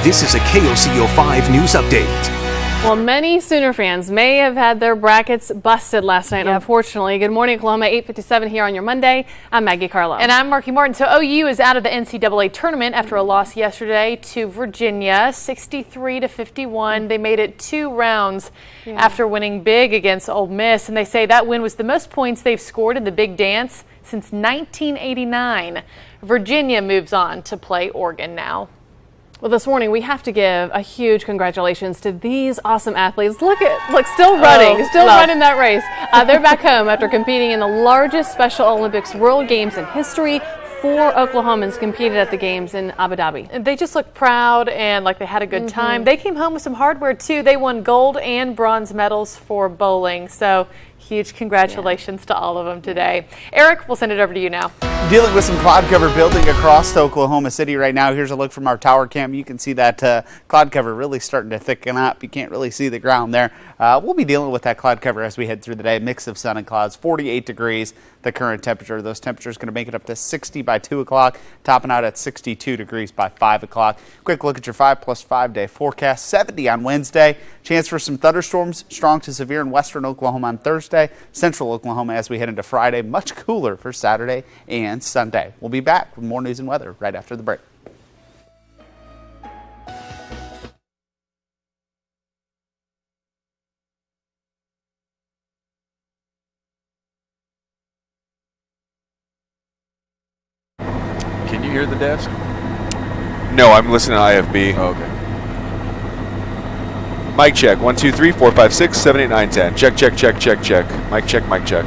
This is a KOCO 5 news update. Well, many Sooner fans may have had their brackets busted last night, unfortunately. Good morning, Oklahoma, 8:57 here on your Monday. I'm Maggie Carlo. And I'm Marky Martin. So OU is out of the NCAA tournament after a loss yesterday to Virginia, 63-51. They made it 2 rounds after winning big against Ole Miss. And they say that win was the most points they've scored in the Big Dance since 1989. Virginia moves on to play Oregon now. Well, this morning we have to give a huge congratulations to these awesome athletes. Look, still running, running that race. They're back home after competing in the largest Special Olympics World Games in history. 4 Oklahomans competed at the games in Abu Dhabi. And they just look proud and like they had a good time. They came home with some hardware too. They won gold and bronze medals for bowling. So huge congratulations to all of them today. Eric, we'll send it over to you now. Dealing with some cloud cover building across Oklahoma City right now. Here's a look from our tower cam. You can see that cloud cover really starting to thicken up. You can't really see the ground there. We'll be dealing with that cloud cover as we head through the day. Mix of sun and clouds, 48 degrees, the current temperature. Those temperatures going to make it up to 60 by 2 o'clock, topping out at 62 degrees by 5 o'clock. Quick look at your 5+5 day forecast. 70 on Wednesday. Chance for some thunderstorms, strong to severe in western Oklahoma on Thursday. Central Oklahoma as we head into Friday. Much cooler for Saturday and Sunday. We'll be back with more news and weather right after the break. Can you hear the desk? No, I'm listening to IFB. Oh, okay. Mic check. 1, 2, 3, 4, 5, 6, 7, 8, 9, 10. Check, check, check, check, check. Mic check, mic check.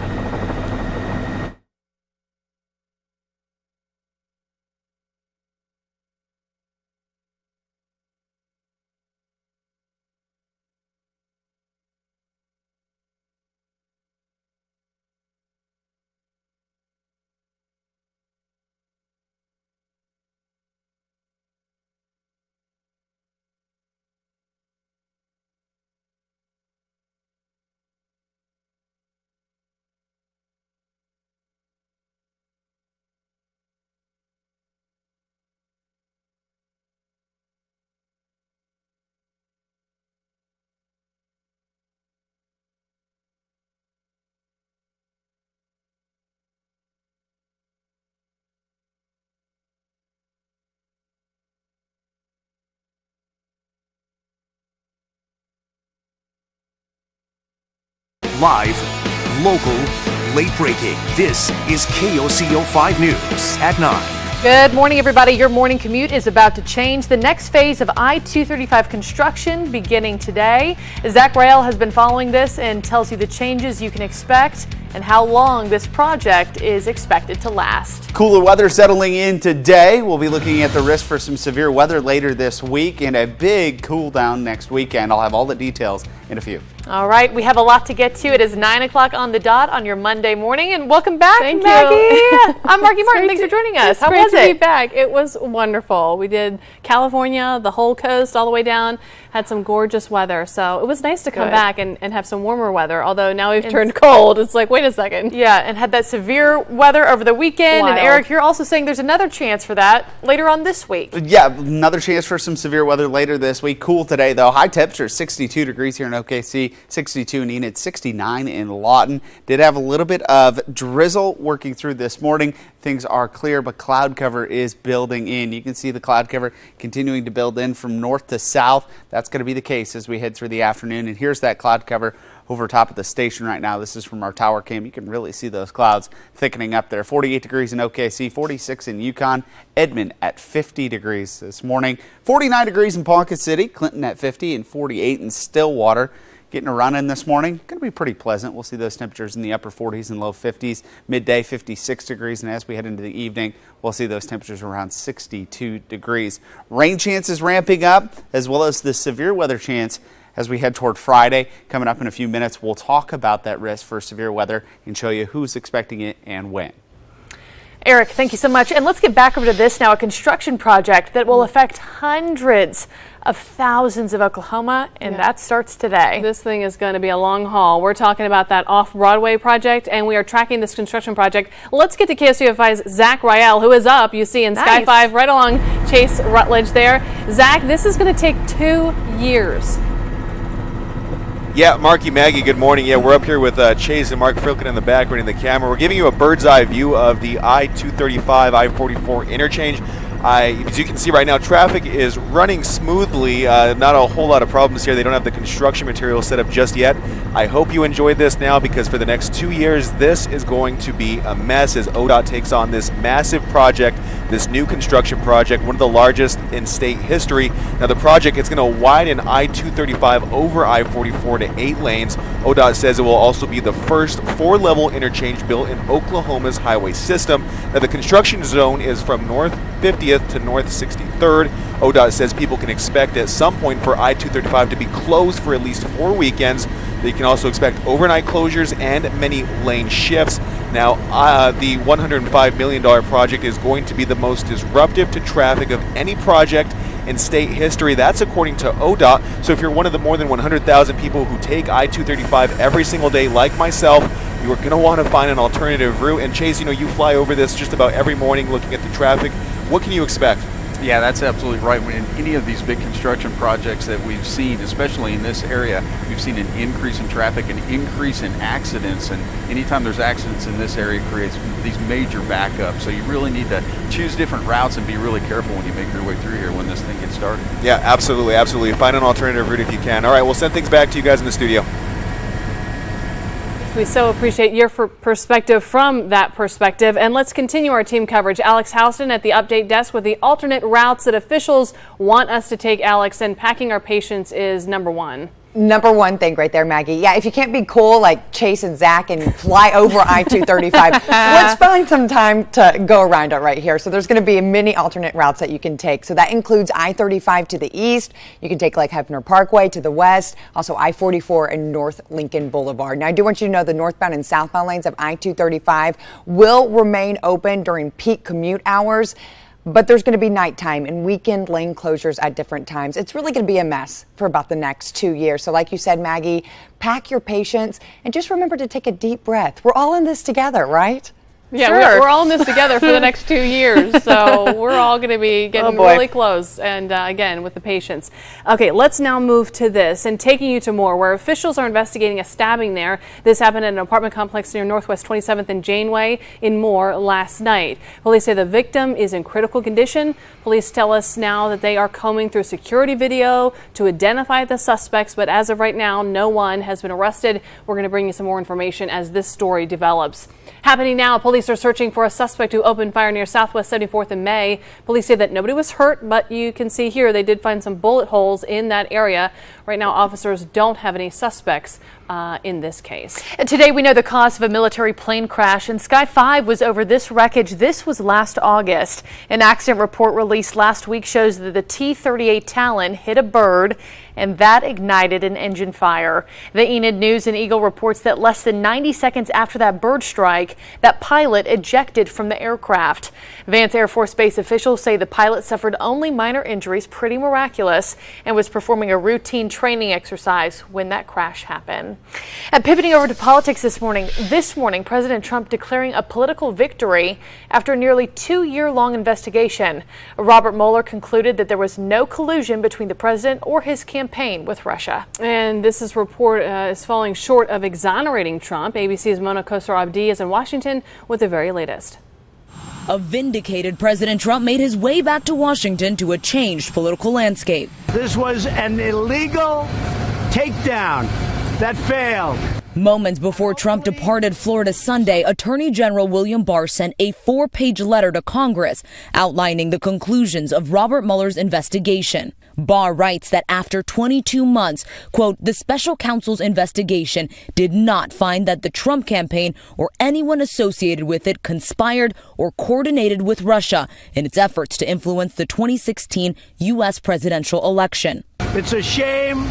Live, local, late breaking. This is KOCO 5 News at 9. Good morning, everybody. Your morning commute is about to change. The next phase of I-235 construction beginning today. Zach Rail has been following this and tells you the changes you can expect and how long this project is expected to last. Cooler weather settling in today. We'll be looking at the risk for some severe weather later this week and a big cool down next weekend. I'll have all the details in a few. All right, we have a lot to get to. It is 9 o'clock on the dot on your Monday morning, and welcome back, Thank Maggie. you. I'm Marky Martin. Thanks for joining us. How was Great to it? be back. It was wonderful. We did California, the whole coast, all the way down. Had some gorgeous weather, so it was nice to come back and have some warmer weather. Although now we've turned cold, it's like, wait a second. Yeah, and had that severe weather over the weekend. Wild. And Eric, you're also saying there's another chance for that later on this week. Yeah, another chance for some severe weather later this week. Cool today, though. High temperature, 62 degrees here in OKC, 62 in Enid, 69 in Lawton. Did have a little bit of drizzle working through this morning. Things are clear, but cloud cover is building in. You can see the cloud cover continuing to build in from north to south. That's going to be the case as we head through the afternoon. And here's that cloud cover over top of the station right now. This is from our tower cam. You can really see those clouds thickening up there. 48 degrees in OKC, 46 in Yukon, Edmond at 50 degrees this morning, 49 degrees in Ponca City, Clinton at 50, and 48 in Stillwater. Getting a run in this morning, going to be pretty pleasant. We'll see those temperatures in the upper 40s and low 50s. Midday, 56 degrees, and as we head into the evening, we'll see those temperatures around 62 degrees. Rain chances ramping up, as well as the severe weather chance as we head toward Friday. Coming up in a few minutes, we'll talk about that risk for severe weather and show you who's expecting it and when. Eric, thank you so much. And let's get back over to this now, a construction project that will affect hundreds of thousands of Oklahoma, and that starts today. This thing is going to be a long haul. We're talking about that off-Broadway project, and we are tracking this construction project. Let's get to KOCO5's Zach Riel, who is up, you see, in Sky 5, right along Chase Rutledge there. Zach, this is going to take 2 years. Yeah, Marky, Maggie, good morning. Yeah, we're up here with Chase and Mark Frilkin in the back, running the camera. We're giving you a bird's eye view of the I-235, I-44 interchange. As you can see right now, traffic is running smoothly. Not a whole lot of problems here. They don't have the construction material set up just yet. I hope you enjoyed this now, because for the next 2 years, this is going to be a mess as ODOT takes on this massive project, this new construction project, one of the largest in state history. Now, the project, it's going to widen I-235 over I-44 to 8 lanes. ODOT says it will also be the first 4-level interchange built in Oklahoma's highway system. Now, the construction zone is from North 50th to North 63rd. ODOT says people can expect at some point for I-235 to be closed for at least 4 weekends. They can also expect overnight closures and many lane shifts. Now, the $105 million project is going to be the most disruptive to traffic of any project in state history. That's according to ODOT. So if you're one of the more than 100,000 people who take I-235 every single day, like myself, you are going to want to find an alternative route. And Chase, you know, you fly over this just about every morning looking at the traffic. What can you expect? Yeah, that's absolutely right. In any of these big construction projects that we've seen, especially in this area, we've seen an increase in traffic, an increase in accidents, and anytime there's accidents in this area, it creates these major backups. So you really need to choose different routes and be really careful when you make your way through here when this thing gets started. Yeah, absolutely, absolutely. Find an alternative route if you can. All right, we'll send things back to you guys in the studio. We so appreciate your perspective from that perspective. And let's continue our team coverage. Alex Houston at the update desk with the alternate routes that officials want us to take, Alex, and packing our patience is number one. Number one thing right there, Maggie. Yeah, if you can't be cool like Chase and Zach and fly over I-235, let's find some time to go around it right here. So there's going to be many alternate routes that you can take. So that includes I-35 to the east. You can take like Hefner Parkway to the west, also I-44 and North Lincoln Boulevard. Now, I do want you to know the northbound and southbound lanes of I-235 will remain open during peak commute hours. But there's going to be nighttime and weekend lane closures at different times. It's really going to be a mess for about the next 2 years. So like you said, Maggie, pack your patience and just remember to take a deep breath. We're all in this together, right? Yeah, Sure. we're all in this together for the next 2 years, so we're all going to be getting really close, and again, with the patience. Okay, let's now move to this, and taking you to Moore, where officials are investigating a stabbing there. This happened at an apartment complex near Northwest 27th and Janeway in Moore last night. Police say the victim is in critical condition. Police tell us now that they are combing through security video to identify the suspects, but as of right now, no one has been arrested. We're going to bring you some more information as this story develops. Happening now, police are searching for a suspect who opened fire near Southwest 74th and May. Police say that nobody was hurt, but you can see here they did find some bullet holes in that area. Right now, officers don't have any suspects in this case. And today we know the cause of a military plane crash, and Sky 5 was over this wreckage. This was last August. An accident report released last week shows that the T-38 Talon hit a bird, and that ignited an engine fire. The Enid News and Eagle reports that less than 90 seconds after that bird strike, that pilot ejected from the aircraft. Vance Air Force Base officials say the pilot suffered only minor injuries, pretty miraculous, and was performing a routine training exercise when that crash happened. And pivoting over to politics this morning, President Trump declaring a political victory after a nearly 2-year-long investigation. Robert Mueller concluded that there was no collusion between the president or his campaign with Russia. And this report is falling short of exonerating Trump. ABC's Mona Kosar-Abdi is in Washington with the very latest. A vindicated President Trump made his way back to Washington to a changed political landscape. This was an illegal takedown that failed. Moments before Trump departed Florida Sunday, Attorney General William Barr sent a 4-page letter to Congress outlining the conclusions of Robert Mueller's investigation. Barr writes that after 22 months, quote, the special counsel's investigation did not find that the Trump campaign or anyone associated with it conspired or coordinated with Russia in its efforts to influence the 2016 U.S. presidential election. It's a shame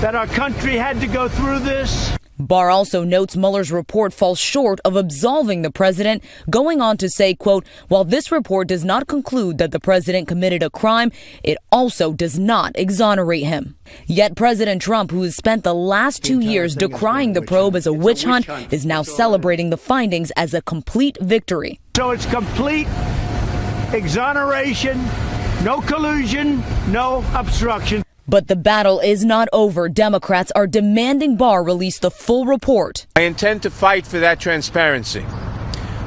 that our country had to go through this. Barr also notes Mueller's report falls short of absolving the president, going on to say, quote, while this report does not conclude that the president committed a crime, it also does not exonerate him. Yet President Trump, who has spent the last 2 years decrying the probe as a witch hunt, is now celebrating the findings as a complete victory. So it's complete exoneration, no collusion, no obstruction. But the battle is not over. Democrats are demanding Barr release the full report. I intend to fight for that transparency.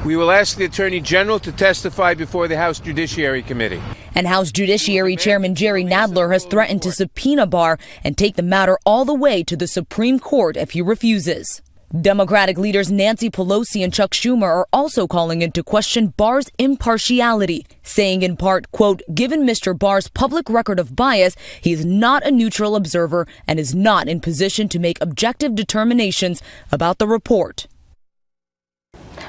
We will ask the Attorney General to testify before the House Judiciary Committee. And House Judiciary Chairman Jerry Nadler has threatened to subpoena Barr and take the matter all the way to the Supreme Court if he refuses. Democratic leaders Nancy Pelosi and Chuck Schumer are also calling into question Barr's impartiality, saying in part, quote, given Mr. Barr's public record of bias, he is not a neutral observer and is not in position to make objective determinations about the report.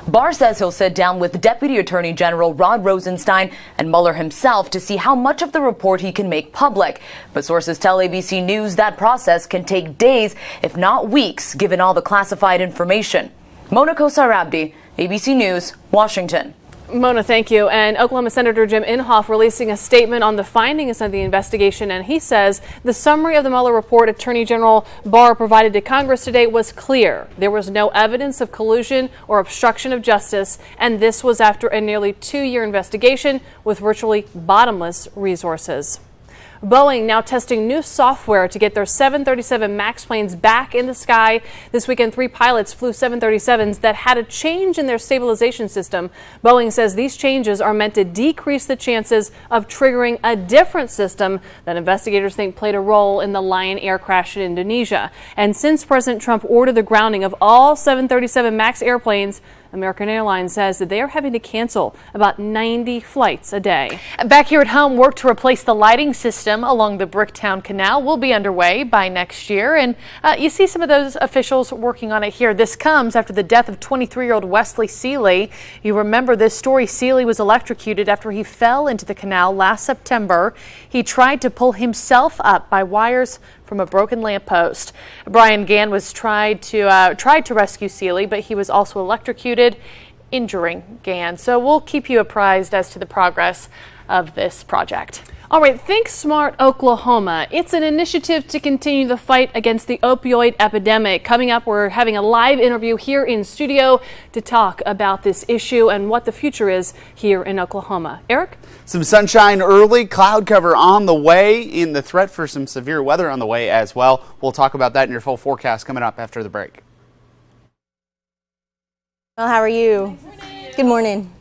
Barr says he'll sit down with Deputy Attorney General Rod Rosenstein and Mueller himself to see how much of the report he can make public. But sources tell ABC News that process can take days, if not weeks, given all the classified information. Mona Kosar-Abdi, ABC News, Washington. Mona, thank you. And Oklahoma Senator Jim Inhofe releasing a statement on the findings of the investigation, and he says the summary of the Mueller report Attorney General Barr provided to Congress today was clear. There was no evidence of collusion or obstruction of justice, and this was after a nearly 2-year investigation with virtually bottomless resources. Boeing now testing new software to get their 737 MAX planes back in the sky. This weekend, 3 pilots flew 737s that had a change in their stabilization system. Boeing says these changes are meant to decrease the chances of triggering a different system that investigators think played a role in the Lion Air crash in Indonesia. And since President Trump ordered the grounding of all 737 MAX airplanes, American Airlines says that they are having to cancel about 90 flights a day. Back here at home, work to replace the lighting system along the Bricktown Canal will be underway by next year. And you see some of those officials working on it here. This comes after the death of 23-year-old Wesley Seeley. You remember this story. Seeley was electrocuted after he fell into the canal last September. He tried to pull himself up by wires from a broken lamppost. Brian Gann was tried to rescue Seeley, but he was also electrocuted, injuring Gann. So we'll keep you apprised as to the progress of this project. All right, Think Smart Oklahoma. It's an initiative to continue the fight against the opioid epidemic. Coming up, we're having a live interview here in studio to talk about this issue and what the future is here in Oklahoma. Eric? Some sunshine early, cloud cover on the way, and the threat for some severe weather on the way as well. We'll talk about that in your full forecast coming up after the break. Well, how are you? Good morning.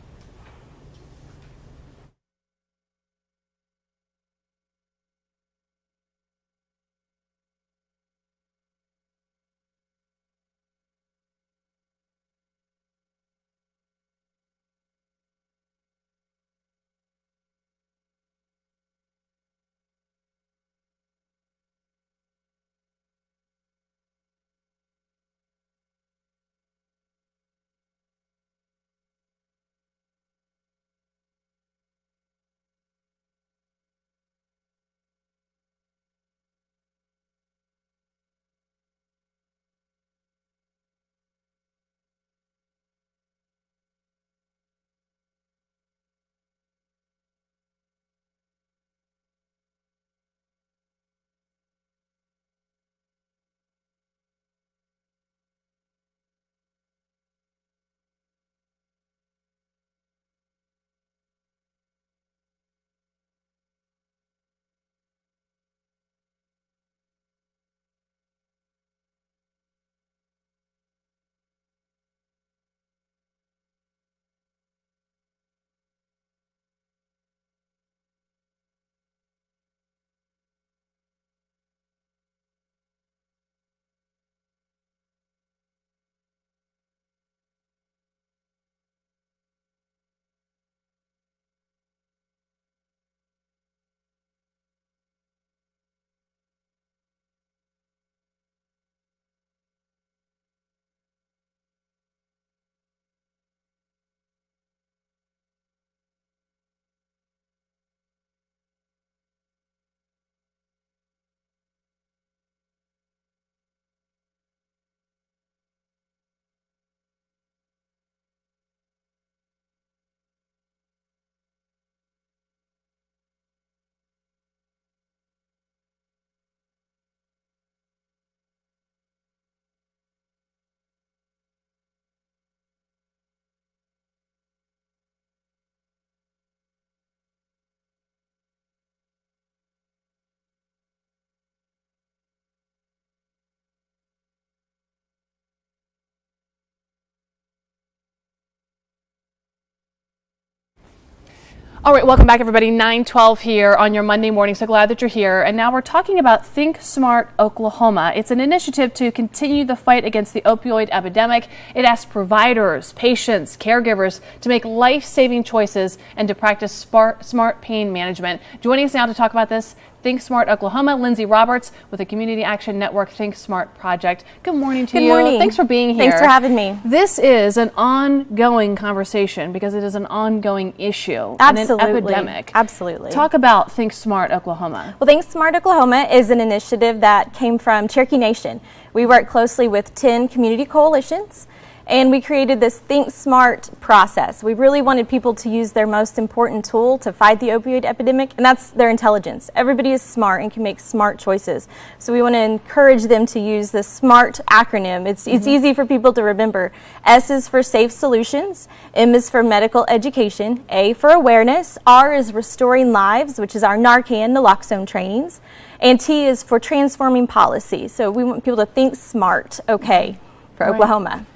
All right, welcome back, everybody. 9:12 here on your Monday morning. So glad that you're here. And now we're talking about Think Smart Oklahoma. It's an initiative to continue the fight against the opioid epidemic. It asks providers, patients, caregivers to make life-saving choices and to practice smart pain management. Joining us now to talk about this, Think Smart Oklahoma, Lindsay Roberts with the Community Action Network Think Smart Project. Good morning to you. Good morning. Thanks for being here. Thanks for having me. This is an ongoing conversation because it is an ongoing issue. Absolutely. And an epidemic. Absolutely. Talk about Think Smart Oklahoma. Well, Think Smart Oklahoma is an initiative that came from Cherokee Nation. We work closely with 10 community coalitions, and we created this Think Smart process. We really wanted people to use their most important tool to fight the opioid epidemic, and that's their intelligence. Everybody is smart and can make smart choices. So we want to encourage them to use the SMART acronym. It's easy for people to remember. S is for safe solutions, M is for medical education, A for awareness, R is restoring lives, which is our Narcan naloxone trainings, and T is for transforming policy. So we want people to think smart, okay, for Oklahoma.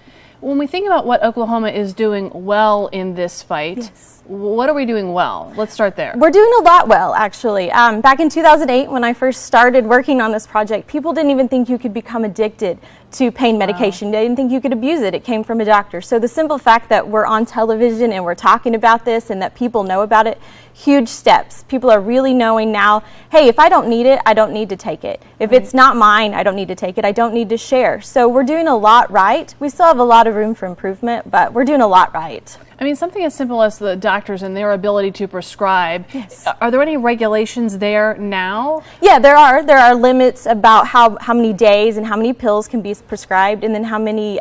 When we think about what Oklahoma is doing well in this fight, what are we doing well? Let's start there. We're doing a lot well, actually. Back in 2008, when I first started working on this project, people didn't even think you could become addicted to pain medication. They didn't think you could abuse it. It came from a doctor. So the simple fact that we're on television and we're talking about this and that people know about it, huge steps. People are really knowing now, hey, if I don't need it, I don't need to take it. If it's not mine, I don't need to take it. I don't need to share. So we're doing a lot right. We still have a lot of room for improvement, but we're doing a lot right. I mean, something as simple as the doctors and their ability to prescribe. Yes. Are there any regulations there now? Yeah, there are. There are limits about how many days and how many pills can be prescribed, and then how many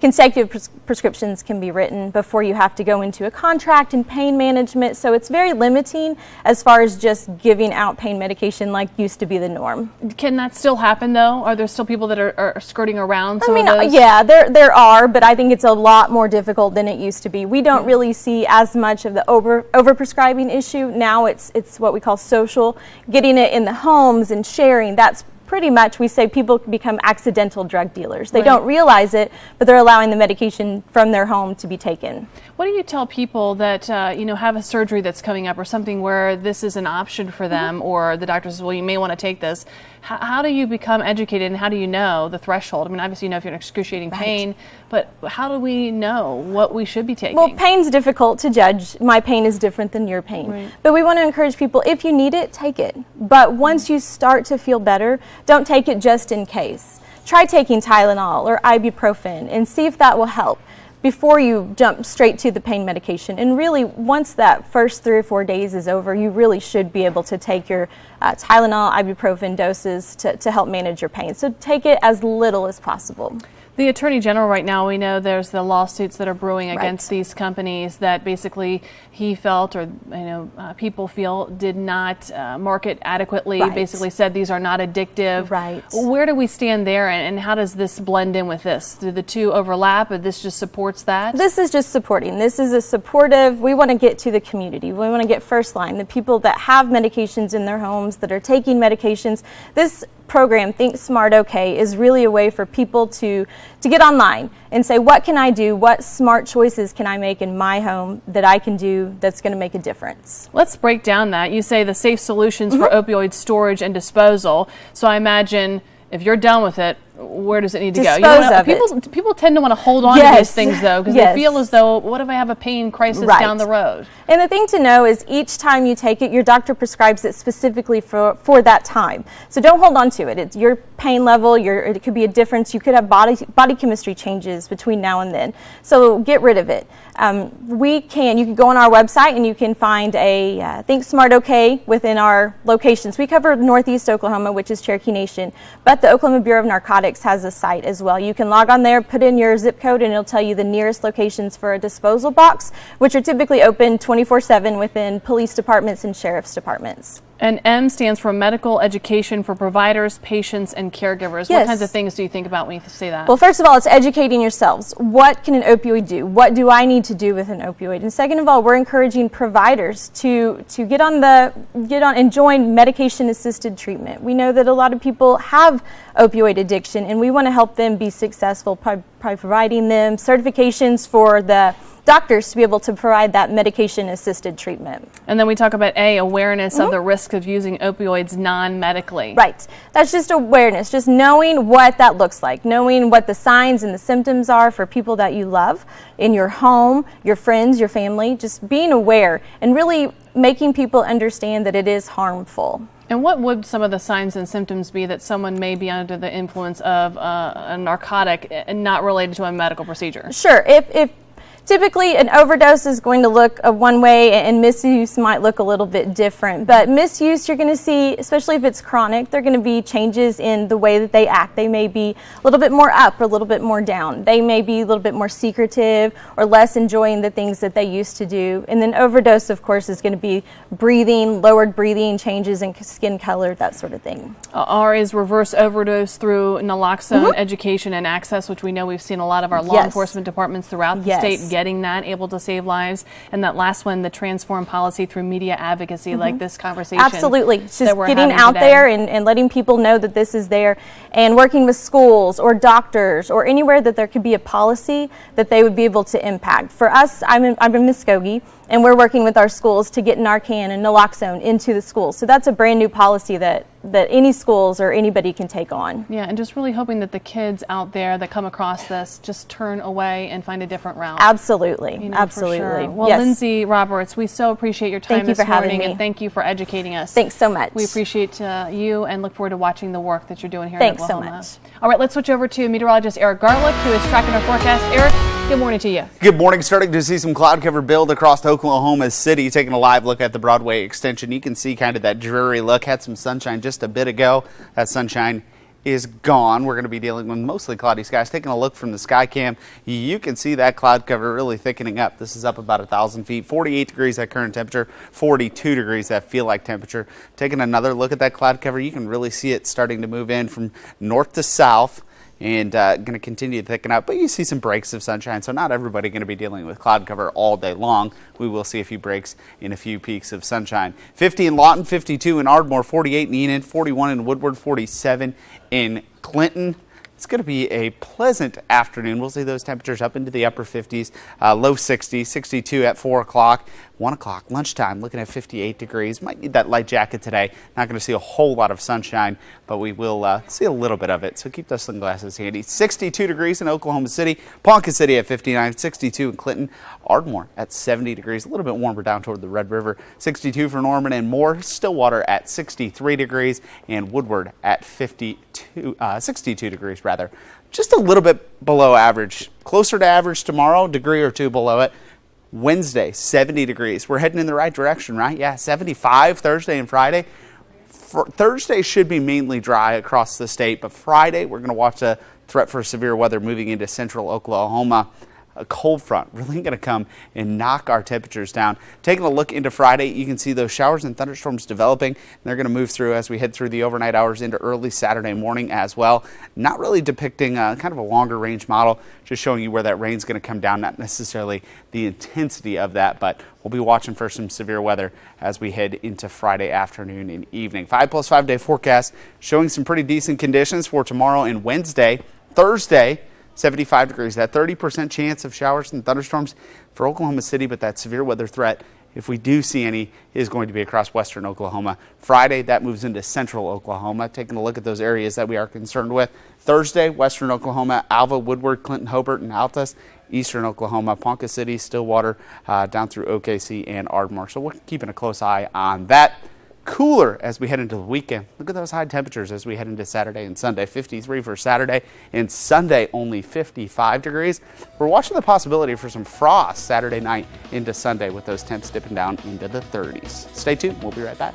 consecutive prescriptions can be written before you have to go into a contract and pain management. So it's very limiting as far as just giving out pain medication like used to be the norm. Can that still happen, though? Are there still people that are skirting around some of those? Yeah, there are, but I think it's a lot more difficult than it used to be. We don't really see as much of the overprescribing issue. Now it's what we call social, getting it in the homes and sharing. That's pretty much, we say people become accidental drug dealers. They don't realize it, but they're allowing the medication from their home to be taken. What do you tell people that have a surgery that's coming up or something where this is an option for them, or the doctor says, well, you may want to take this? How do you become educated, and how do you know the threshold? I mean, obviously you know if you're in excruciating pain, but how do we know what we should be taking? Well, pain's difficult to judge. My pain is different than your pain. But we want to encourage people, if you need it, take it. But once you start to feel better, don't take it just in case. Try taking Tylenol or ibuprofen and see if that will help before you jump straight to the pain medication. And really, once that first 3 or 4 days is over, you really should be able to take your Tylenol, ibuprofen doses to help manage your pain. So take it as little as possible. The Attorney General right now, we know there's the lawsuits that are brewing against these companies that basically he felt, or people feel, did not market adequately, basically said these are not addictive. Where do we stand there, and how does this blend in with this? Do the two overlap, or this just supports that? This is just supporting. This is a supportive, we want to get to the community. We want to get first line, the people that have medications in their homes, that are taking medications. This program, Think Smart OK, is really a way for people to get online and say, what can I do? What smart choices can I make in my home that I can do that's going to make a difference? Let's break down that. You say the safe solutions for opioid storage and disposal. So I imagine if you're done with it, where does it need to go? People tend to want to hold on to these things, though, because they feel as though, what if I have a pain crisis down the road? And the thing to know is each time you take it, your doctor prescribes it specifically for that time. So don't hold on to it. It's your pain level, it could be a difference. You could have body chemistry changes between now and then. So get rid of it. You can go on our website and you can find a Think Smart OK within our locations. We cover Northeast Oklahoma, which is Cherokee Nation, but the Oklahoma Bureau of Narcotics has a site as well. You can log on there, put in your zip code, and it'll tell you the nearest locations for a disposal box, which are typically open 24/7 within police departments and sheriff's departments. And M stands for medical education for providers, patients, and caregivers. What kinds of things do you think about when you say that? Well, first of all, it's educating yourselves. What can an opioid do? What do I need to do with an opioid? And second of all, we're encouraging providers to get on and join medication-assisted treatment. We know that a lot of people have opioid addiction, and we want to help them be successful by providing them certifications for the doctors to be able to provide that medication-assisted treatment. And then we talk about awareness of the risk of using opioids non-medically. Right. That's just awareness, just knowing what that looks like, knowing what the signs and the symptoms are for people that you love in your home, your friends, your family, just being aware and really making people understand that it is harmful. And what would some of the signs and symptoms be that someone may be under the influence of a narcotic and not related to a medical procedure? Sure. If typically an overdose is going to look one way and misuse might look a little bit different. But misuse, you're going to see, especially if it's chronic, there are going to be changes in the way that they act. They may be a little bit more up or a little bit more down. They may be a little bit more secretive or less enjoying the things that they used to do. And then overdose, of course, is going to be breathing, lowered breathing, changes in skin color, that sort of thing. R is reverse overdose through naloxone education and access, which we know we've seen a lot of our law enforcement departments throughout the state getting that, able to save lives. And that last one, the transform policy through media advocacy, like this conversation. Absolutely. It's just getting out there and letting people know that this is there, and working with schools or doctors or anywhere that there could be a policy that they would be able to impact. For us, I'm in Muskogee, and we're working with our schools to get Narcan and naloxone into the schools. So that's a brand new policy that any schools or anybody can take on. Yeah, and just really hoping that the kids out there that come across this just turn away and find a different route. Absolutely, you know, absolutely. For sure. Well, yes. Lindsay Roberts, we so appreciate your time this morning, and thank you for educating us. Thanks so much. We appreciate you and look forward to watching the work that you're doing here Thanks in Oklahoma. so much. All right, let's switch over to meteorologist Eric Garlick, who is tracking our forecast. Eric, good morning to you. Good morning. Starting to see some cloud cover build across Oklahoma City. Taking a live look at the Broadway extension, you can see kind of that dreary look. Had some sunshine just a bit ago. That sunshine is gone. We're going to be dealing with mostly cloudy skies. Taking a look from the sky cam, you can see that cloud cover really thickening up. This is up about 1,000 feet. 48 degrees at current temperature, 42 degrees that feel like temperature. Taking another look at that cloud cover, you can really see it starting to move in from north to south, and going to continue to thicken up, but you see some breaks of sunshine, so not everybody going to be dealing with cloud cover all day long. We will see a few breaks in a few peaks of sunshine. 50 in Lawton, 52 in Ardmore, 48 in Enid, 41 in Woodward, 47 in Clinton. It's going to be a pleasant afternoon. We'll see those temperatures up into the upper 50s, low 60s, 62 at 4 o'clock, 1 o'clock, lunchtime, looking at 58 degrees. Might need that light jacket today. Not going to see a whole lot of sunshine, but we will see a little bit of it. So keep those sunglasses handy. 62 degrees in Oklahoma City, Ponca City at 59, 62 in Clinton, Ardmore at 70 degrees, a little bit warmer down toward the Red River, 62 for Norman and Moore, Stillwater at 63 degrees, and Woodward at 62 degrees rather. Just a little bit below average, closer to average tomorrow, degree or two below it. Wednesday, 70 degrees. We're heading in the right direction, right? Yeah, 75 Thursday and Friday. Thursday should be mainly dry across the state, but Friday we're going to watch a threat for severe weather moving into central Oklahoma. A cold front really going to come and knock our temperatures down. Taking a look into Friday, you can see those showers and thunderstorms developing. And they're going to move through as we head through the overnight hours into early Saturday morning as well. Not really depicting kind of a longer range model, just showing you where that rain's going to come down, not necessarily the intensity of that, but we'll be watching for some severe weather as we head into Friday afternoon and evening. 5+ 5 day forecast showing some pretty decent conditions for tomorrow and Wednesday. Thursday, 75 degrees, that 30% chance of showers and thunderstorms for Oklahoma City, but that severe weather threat, if we do see any, is going to be across western Oklahoma. Friday, that moves into central Oklahoma. Taking a look at those areas that we are concerned with. Thursday, western Oklahoma, Alva, Woodward, Clinton, Hobart, and Altus. Eastern Oklahoma, Ponca City, Stillwater, down through OKC and Ardmore. So we're keeping a close eye on that. Cooler as we head into the weekend. Look at those high temperatures as we head into Saturday and Sunday. 53 for Saturday, and Sunday only 55 degrees. We're watching the possibility for some frost Saturday night into Sunday with those temps dipping down into the 30s. Stay tuned. We'll be right back.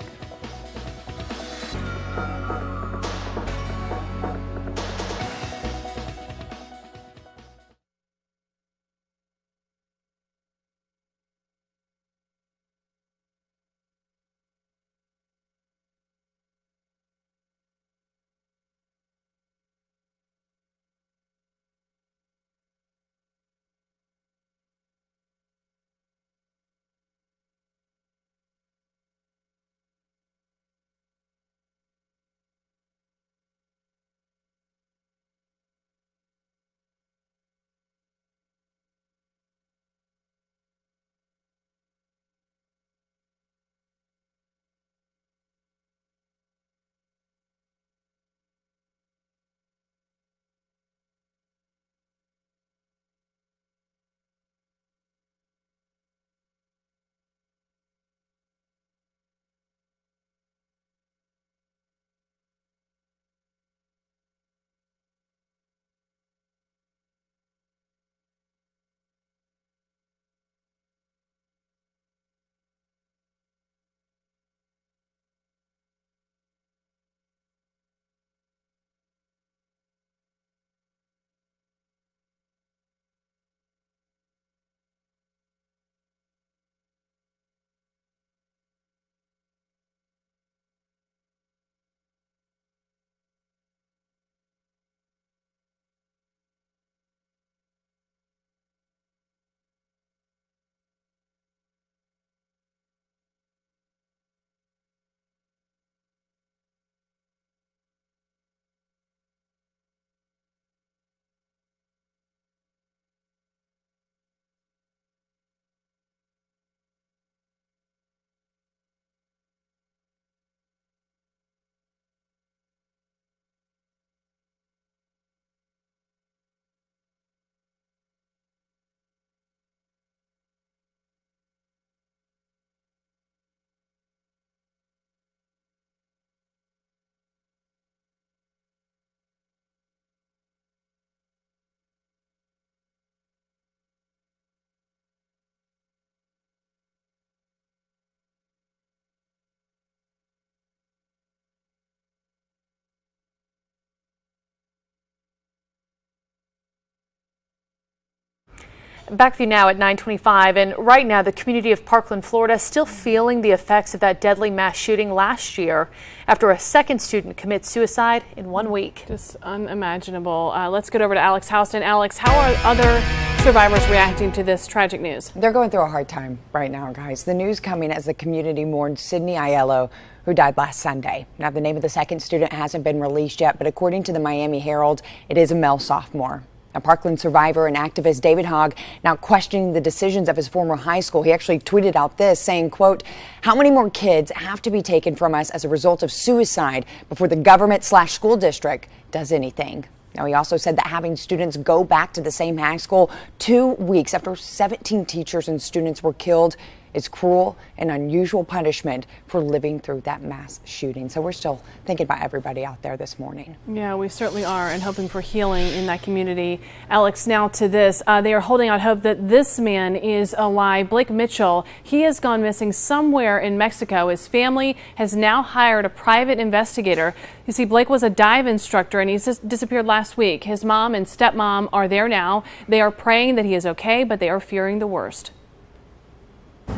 Back with you now at 9:25, and right now the community of Parkland, Florida is still feeling the effects of that deadly mass shooting last year after a second student commits suicide in 1 week. Just unimaginable. Let's get over to Alex Houston. Alex, how are other survivors reacting to this tragic news? They're going through a hard time right now, guys. The news coming as the community mourns Sydney Aiello, who died last Sunday. Now, the name of the second student hasn't been released yet, but according to the Miami Herald, it is a male sophomore. A Parkland survivor and activist, David Hogg, now questioning the decisions of his former high school. He actually tweeted out this, saying, quote, "How many more kids have to be taken from us as a result of suicide before the government/school district does anything?" Now, he also said that having students go back to the same high school 2 weeks after 17 teachers and students were killed is cruel and unusual punishment for living through that mass shooting. So we're still thinking about everybody out there this morning. Yeah, we certainly are, and hoping for healing in that community. Alex, now to this. They are holding out hope that this man is alive. Blake Mitchell, he has gone missing somewhere in Mexico. His family has now hired a private investigator. You see, Blake was a dive instructor, and he's disappeared last week. His mom and stepmom are there now. They are praying that he is okay, but they are fearing the worst.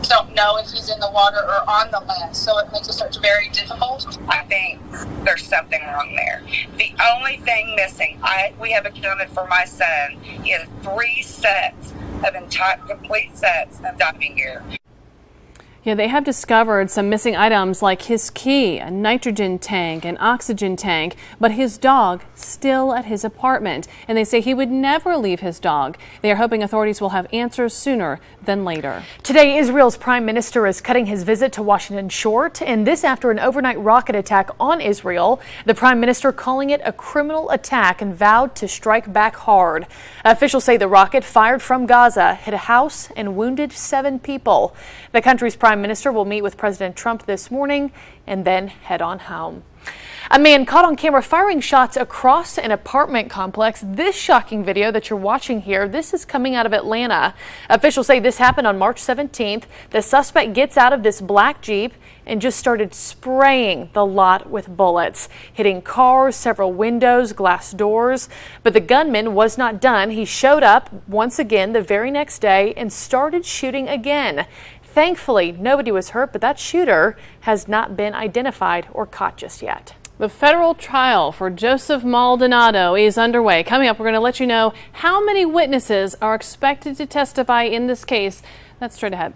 Don't know if he's in the water or on the land, so it makes the search very difficult. I think there's something wrong there. The only thing missing, we have accounted for my son. He has 3 sets of complete sets of diving gear. Yeah, they have discovered some missing items like his key, a nitrogen tank, an oxygen tank, but his dog still at his apartment. And they say he would never leave his dog. They are hoping authorities will have answers sooner than later. Today, Israel's prime minister is cutting his visit to Washington short, and this after an overnight rocket attack on Israel. The prime minister calling it a criminal attack and vowed to strike back hard. Officials say the rocket fired from Gaza hit a house and wounded 7 people. The country's prime minister will meet with President Trump this morning and then head on home. A man caught on camera firing shots across an apartment complex. This shocking video that you're watching here, this is coming out of Atlanta. Officials say this happened on March 17th. The suspect gets out of this black Jeep and just started spraying the lot with bullets, hitting cars, several windows, glass doors. But the gunman was not done. He showed up once again the very next day and started shooting again. Thankfully, nobody was hurt, but that shooter has not been identified or caught just yet. The federal trial for Joseph Maldonado is underway. Coming up, we're going to let you know how many witnesses are expected to testify in this case. That's straight ahead.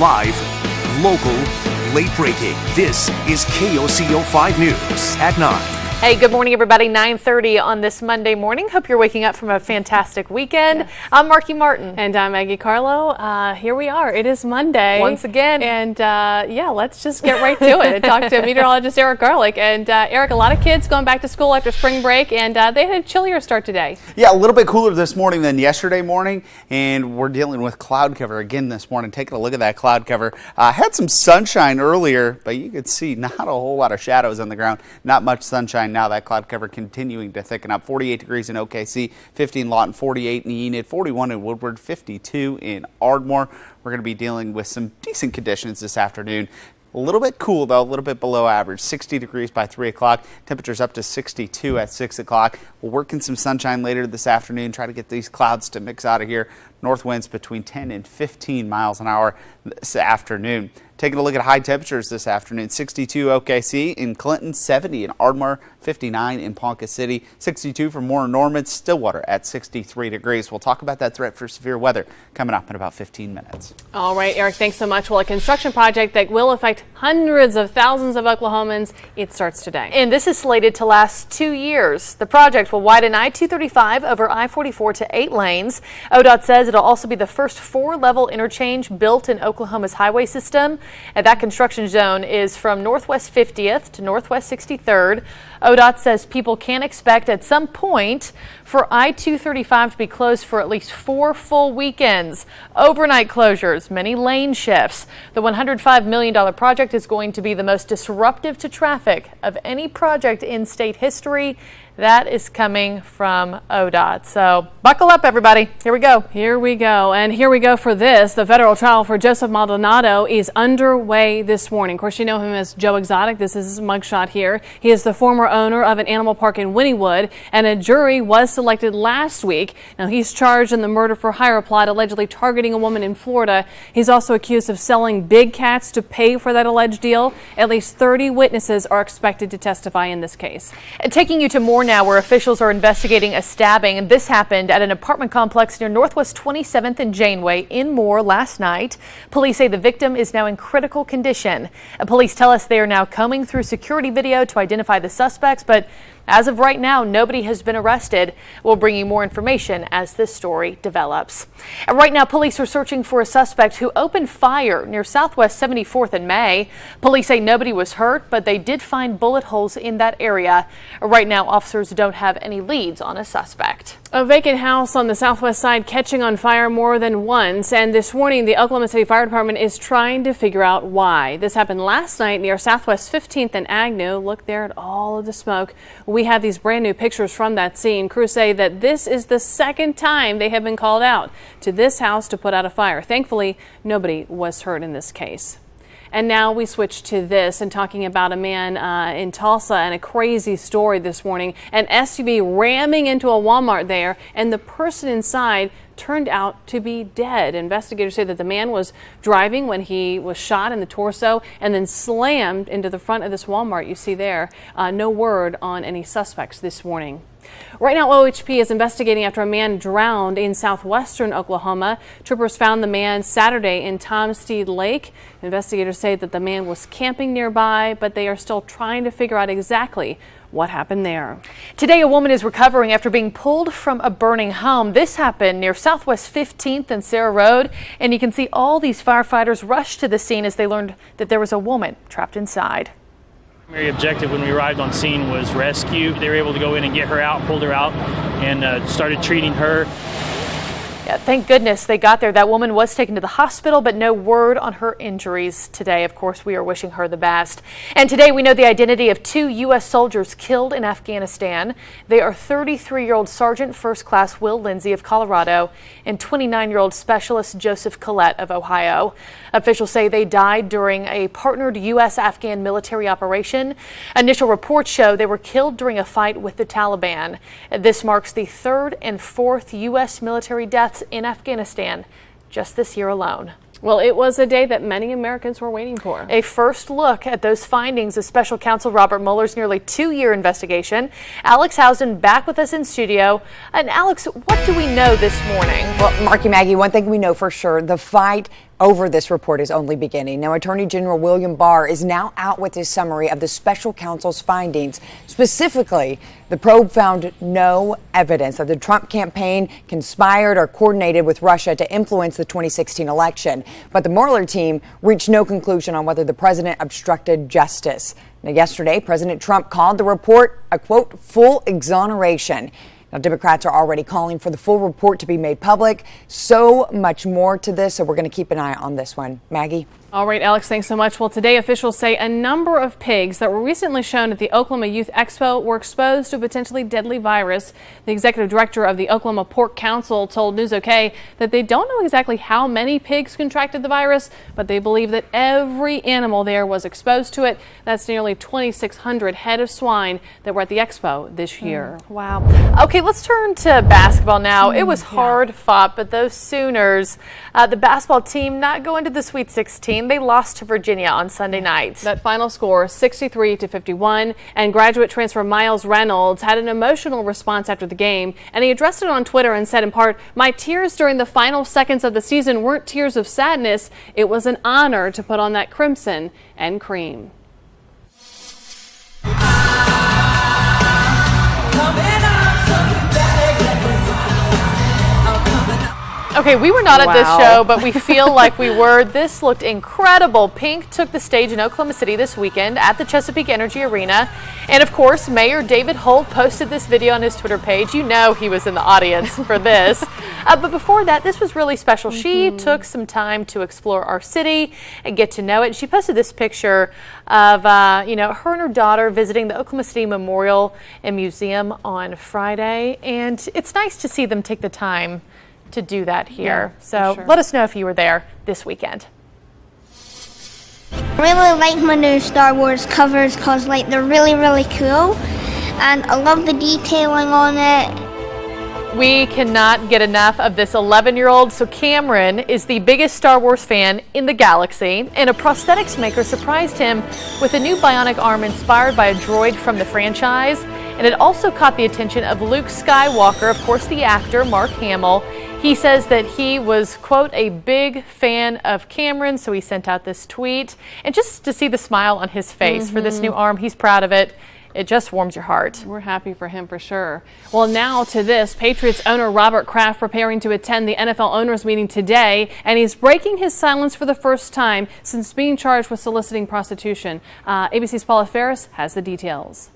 Live, local, late breaking. This is KOCO 5 News at 9. Hey, good morning, everybody. 9:30 on this Monday morning. Hope you're waking up from a fantastic weekend. Yes. I'm Marky Martin. And I'm Maggie Carlo. Here we are. It is Monday. Once again. And yeah, let's just get right to it and talk to meteorologist Eric Garlick. And Eric, a lot of kids going back to school after spring break, and they had a chillier start today. Yeah, a little bit cooler this morning than yesterday morning, and we're dealing with cloud cover again this morning. Taking a look at that cloud cover. Had some sunshine earlier, but you could see not a whole lot of shadows on the ground. Not much sunshine now. That cloud cover continuing to thicken up. 48 degrees in OKC, 50 in Lawton, 48 in Enid, 41 in Woodward, 52 in Ardmore. We're going to be dealing with some decent conditions this afternoon. A little bit cool, though, a little bit below average. 60 degrees by 3 o'clock. Temperatures up to 62 at 6 o'clock. We'll work in some sunshine later this afternoon. Try to get these clouds to mix out of here. North winds between 10 and 15 miles an hour this afternoon. Taking a look at high temperatures this afternoon. 62 OKC in Clinton, 70 in Ardmore, 59 in Ponca City, 62 for Moore and Norman, Stillwater at 63 degrees. We'll talk about that threat for severe weather coming up in about 15 minutes. All right, Eric, thanks so much. Well, a construction project that will affect hundreds of thousands of Oklahomans, it starts today. And this is slated to last 2 years. The project will widen I-235 over I-44 to 8 lanes. ODOT says it'll also be the first 4-level interchange built in Oklahoma's highway system. And that construction zone is from Northwest 50th to Northwest 63rd. ODOT says people can expect at some point for I-235 to be closed for at least 4 full weekends. Overnight closures, many lane shifts. The $105 million project is going to be the most disruptive to traffic of any project in state history. That is coming from ODOT. So buckle up, everybody. Here we go. Here we go. And here we go for this. The federal trial for Joseph Maldonado is underway this morning. Of course, you know him as Joe Exotic. This is his mugshot here. He is the former owner of an animal park in Wynnewood, and a jury was selected last week. Now, he's charged in the murder for hire plot, allegedly targeting a woman in Florida. He's also accused of selling big cats to pay for that alleged deal. At least 30 witnesses are expected to testify in this case. Taking you to more now, where officials are investigating a stabbing, and this happened at an apartment complex near Northwest 27th and Janeway in Moore last night. Police say the victim is now in critical condition. Police tell us they are now combing through security video to identify the suspects, but as of right now, nobody has been arrested. We'll bring you more information as this story develops. And right now, police are searching for a suspect who opened fire near Southwest 74th and May. Police say nobody was hurt, but they did find bullet holes in that area. Right now, officers don't have any leads on a suspect. A vacant house on the southwest side catching on fire more than once, and this morning the Oklahoma City Fire Department is trying to figure out why. This happened last night near Southwest 15th and Agnew. Look there at all of the smoke. We have these brand new pictures from that scene. Crews say that this is the second time they have been called out to this house to put out a fire. Thankfully, nobody was hurt in this case. And now we switch to this and talking about a man in Tulsa and a crazy story this morning. An SUV ramming into a Walmart there, and the person inside turned out to be dead. Investigators say that the man was driving when he was shot in the torso and then slammed into the front of this Walmart you see there. No word on any suspects this morning. Right now, OHP is investigating after a man drowned in southwestern Oklahoma. Troopers found the man Saturday in Tomstead Lake. Investigators say that the man was camping nearby, but they are still trying to figure out exactly what happened there. Today, a woman is recovering after being pulled from a burning home. This happened near Southwest 15th and Sarah Road, and you can see all these firefighters rush to the scene as they learned that there was a woman trapped inside. The primary objective when we arrived on scene was rescue. They were able to go in and get her out, pulled her out, and started treating her. Yeah, thank goodness they got there. That woman was taken to the hospital, but no word on her injuries today. Of course, we are wishing her the best. And today we know the identity of 2 U.S. soldiers killed in Afghanistan. They are 33-year-old Sergeant First Class Will Lindsay of Colorado and 29-year-old Specialist Joseph Collette of Ohio. Officials say they died during a partnered U.S.-Afghan military operation. Initial reports show they were killed during a fight with the Taliban. This marks the 3rd and 4th U.S. military deaths in Afghanistan just this year alone. Well, it was a day that many Americans were waiting for. A first look at those findings of Special Counsel Robert Mueller's nearly 2-year investigation. Alex Housen back with us in studio. And Alex, what do we know this morning? Well, Marky Maggie, one thing we know for sure, the fight over this report is only beginning. Now, Attorney General William Barr is now out with his summary of the special counsel's findings. Specifically, the probe found no evidence that the Trump campaign conspired or coordinated with Russia to influence the 2016 election. But the Mueller team reached no conclusion on whether the president obstructed justice. Now, yesterday, President Trump called the report a, quote, full exoneration. Now, Democrats are already calling for the full report to be made public. So much more to this, so we're going to keep an eye on this one. Maggie? All right, Alex, thanks so much. Well, today officials say a number of pigs that were recently shown at the Oklahoma Youth Expo were exposed to a potentially deadly virus. The executive director of the Oklahoma Pork Council told News OK that they don't know exactly how many pigs contracted the virus, but they believe that every animal there was exposed to it. That's nearly 2,600 head of swine that were at the expo this year. Wow. Okay, let's turn to basketball now. It was hard fought, but those Sooners, the basketball team, not going to the Sweet 16. They lost to Virginia on Sunday night. That final score, 63-51, and graduate transfer Miles Reynolds had an emotional response after the game, and he addressed it on Twitter and said in part, "My tears during the final seconds of the season weren't tears of sadness. It was an honor to put on that crimson and cream." Okay, we were not at this show, but we feel like we were. This looked incredible. Pink took the stage in Oklahoma City this weekend at the Chesapeake Energy Arena. And of course, Mayor David Holt posted this video on his Twitter page. You know he was in the audience for this. But before that, this was really special. She took some time to explore our city and get to know it. She posted this picture of, her and her daughter visiting the Oklahoma City Memorial and Museum on Friday. And it's nice to see them take the time to do that here. So let us know if you were there this weekend. I really like my new Star Wars covers because they're really, really cool, and I love the detailing on it. We cannot get enough of this 11-year-old. So Cameron is the biggest Star Wars fan in the galaxy, and a prosthetics maker surprised him with a new bionic arm inspired by a droid from the franchise. And it also caught the attention of Luke Skywalker, of course, the actor Mark Hamill. He says that he was, quote, a big fan of Cameron, so he sent out this tweet. And just to see the smile on his face for this new arm, he's proud of it. It just warms your heart. We're happy for him for sure. Well, now to this. Patriots owner Robert Kraft preparing to attend the NFL owners meeting today, and he's breaking his silence for the first time since being charged with soliciting prostitution. ABC's Paula Ferris has the details.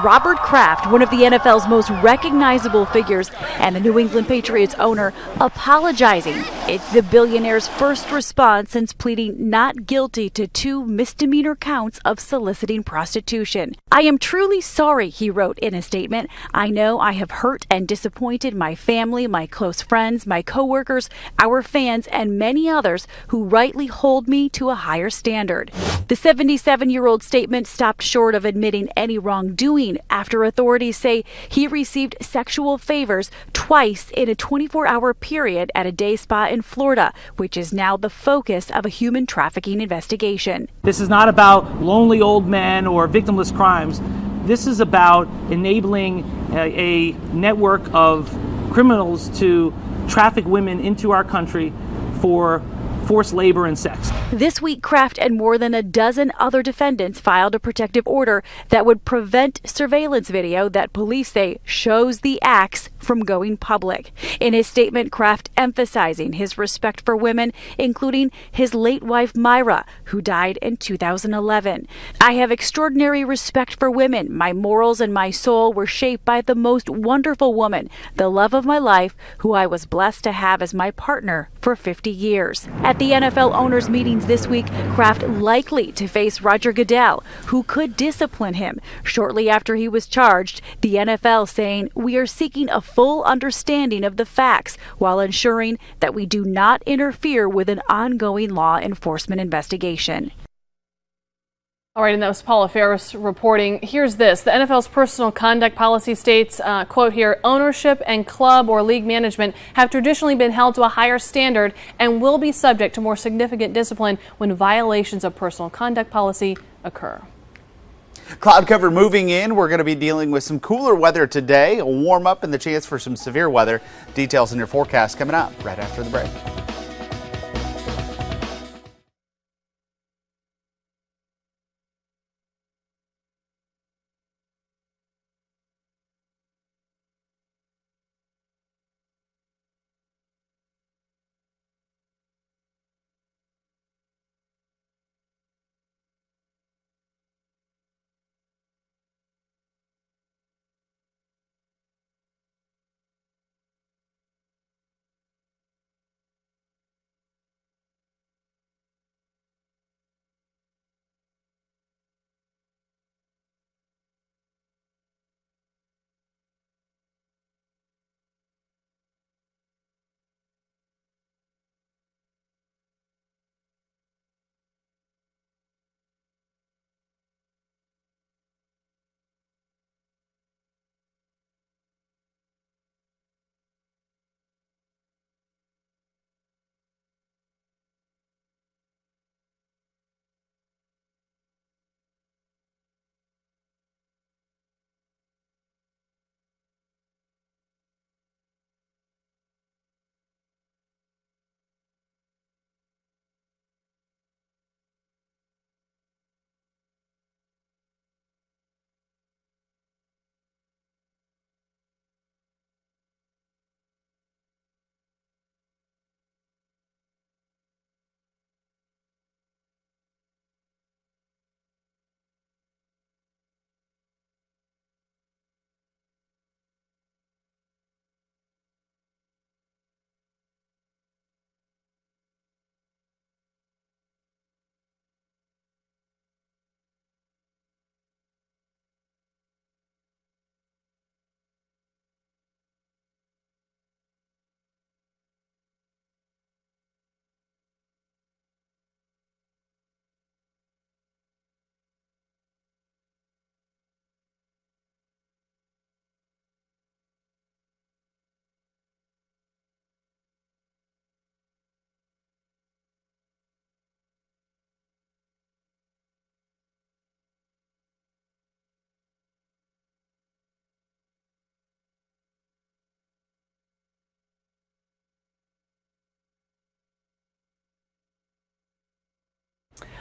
Robert Kraft, one of the NFL's most recognizable figures, and the New England Patriots owner, apologizing. It's the billionaire's first response since pleading not guilty to 2 misdemeanor counts of soliciting prostitution. "I am truly sorry," he wrote in a statement. "I know I have hurt and disappointed my family, my close friends, my coworkers, our fans, and many others who rightly hold me to a higher standard." The 77-year-old statement stopped short of admitting any wrongdoing after authorities say he received sexual favors twice in a 24-hour period at a day spa in Florida, which is now the focus of a human trafficking investigation. This is not about lonely old men or victimless crimes. This is about enabling a network of criminals to traffic women into our country for forced labor and sex. This week, Kraft and more than a dozen other defendants filed a protective order that would prevent surveillance video that police say shows the acts from going public. In his statement, Kraft emphasizing his respect for women, including his late wife Myra, who died in 2011. "I have extraordinary respect for women. My morals and my soul were shaped by the most wonderful woman, the love of my life, who I was blessed to have as my partner for 50 years. At the NFL owners' meetings this week, Kraft likely to face Roger Goodell, who could discipline him. Shortly after he was charged, the NFL saying, "We are seeking a full understanding of the facts while ensuring that we do not interfere with an ongoing law enforcement investigation." All right, and that was Paula Ferris reporting. Here's this. The NFL's personal conduct policy states, quote here, "Ownership and club or league management have traditionally been held to a higher standard and will be subject to more significant discipline when violations of personal conduct policy occur." Cloud cover moving in. We're going to be dealing with some cooler weather today, a warm up and the chance for some severe weather. Details in your forecast coming up right after the break.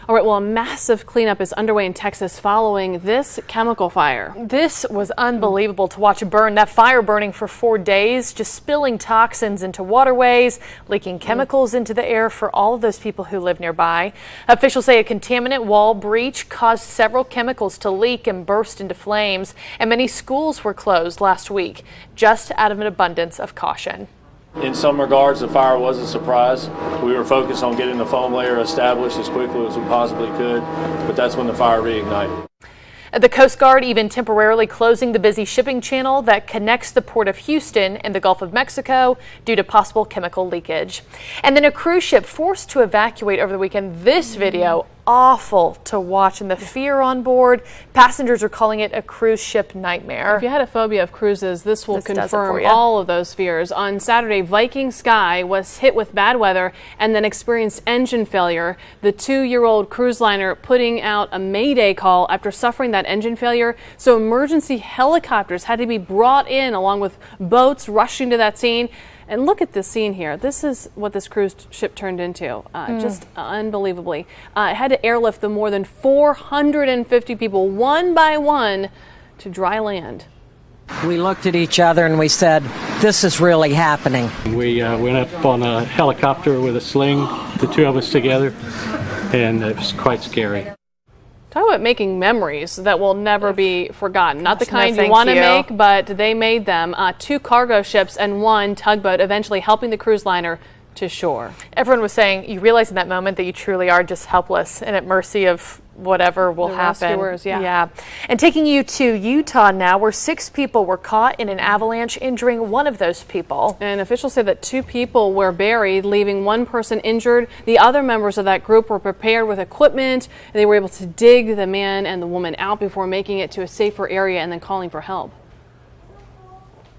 All right, well, a massive cleanup is underway in Texas following this chemical fire. This was unbelievable to watch burn. That fire burning for 4 days, just spilling toxins into waterways, leaking chemicals into the air for all of those people who live nearby. Officials say a contaminant wall breach caused several chemicals to leak and burst into flames, and many schools were closed last week, just out of an abundance of caution. In some regards, the fire was a surprise. We were focused on getting the foam layer established as quickly as we possibly could, but that's when the fire reignited. The Coast Guard even temporarily closing the busy shipping channel that connects the port of Houston and the Gulf of Mexico due to possible chemical leakage. And then a cruise ship forced to evacuate over the weekend. This video, awful to watch, and the fear on board. Passengers are calling it a cruise ship nightmare. If you had a phobia of cruises, this will confirm all of those fears. On Saturday, Viking Sky was hit with bad weather and then experienced engine failure. The 2-year-old cruise liner putting out a mayday call after suffering that engine failure. So emergency helicopters had to be brought in along with boats rushing to that scene. And look at this scene here. This is what this cruise ship turned into, just unbelievably. It had to airlift the more than 450 people one by one to dry land. We looked at each other and we said, this is really happening. We went up on a helicopter with a sling, the two of us together, and it was quite scary. Talk about making memories that will never be forgotten. Not the kind you want to make, but they made them. 2 cargo ships and 1 tugboat, eventually helping the cruise liner to shore. Everyone was saying, you realize in that moment that you truly are just helpless and at mercy of whatever will happen. Rescuers, yeah. And taking you to Utah now, where 6 people were caught in an avalanche, injuring one of those people. And officials say that 2 people were buried, leaving 1 person injured. The other members of that group were prepared with equipment. They were able to dig the man and the woman out before making it to a safer area and then calling for help.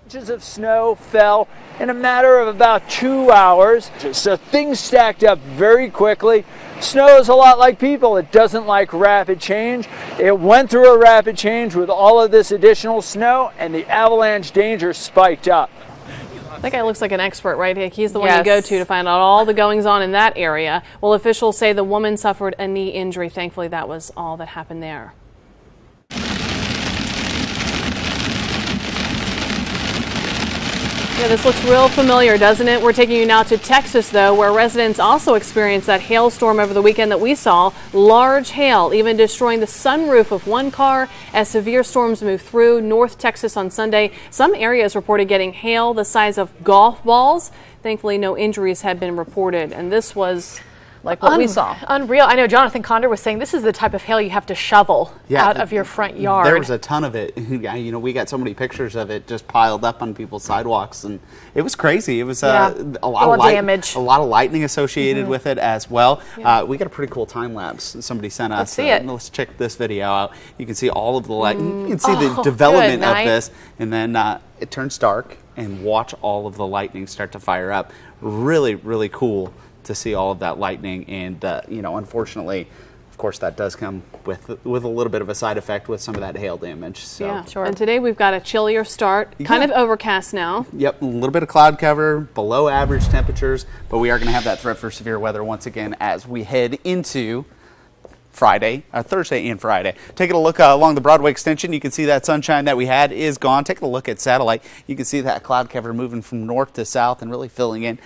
Inches of snow fell in a matter of about 2 hours, so things stacked up very quickly. Snow is a lot like people. It doesn't like rapid change. It went through a rapid change with all of this additional snow, and the avalanche danger spiked up. That guy looks like an expert, right? He's the one you go to find out all the goings on in that area. Well, officials say the woman suffered a knee injury. Thankfully, that was all that happened there. Yeah, this looks real familiar, doesn't it? We're taking you now to Texas, though, where residents also experienced that hailstorm over the weekend that we saw. Large hail, even destroying the sunroof of 1 car as severe storms moved through North Texas on Sunday. Some areas reported getting hail the size of golf balls. Thankfully, no injuries have been reported, and this was like what we saw. Unreal. I know Jonathan Condor was saying this is the type of hail you have to shovel out of your front yard. There was a ton of it. You know, we got so many pictures of it just piled up on people's sidewalks, and it was crazy. It was a lot of damage, a lot of lightning associated with it as well. We got a pretty cool time lapse somebody sent us. Let's see it. Let's check this video out. You can see all of the light. You can see the development of this, and then it turns dark, and watch all of the lightning start to fire up. Really, really cool to see all of that lightning, and you know, unfortunately, of course, that does come with a little bit of a side effect with some of that hail damage. So. Yeah, sure. And today we've got a chillier start, kind of overcast now. Yep, a little bit of cloud cover, below average temperatures, but we are going to have that threat for severe weather once again as we head into Thursday and Friday. Taking a look along the Broadway extension, you can see that sunshine that we had is gone. Taking a look at satellite, you can see that cloud cover moving from north to south and really filling in.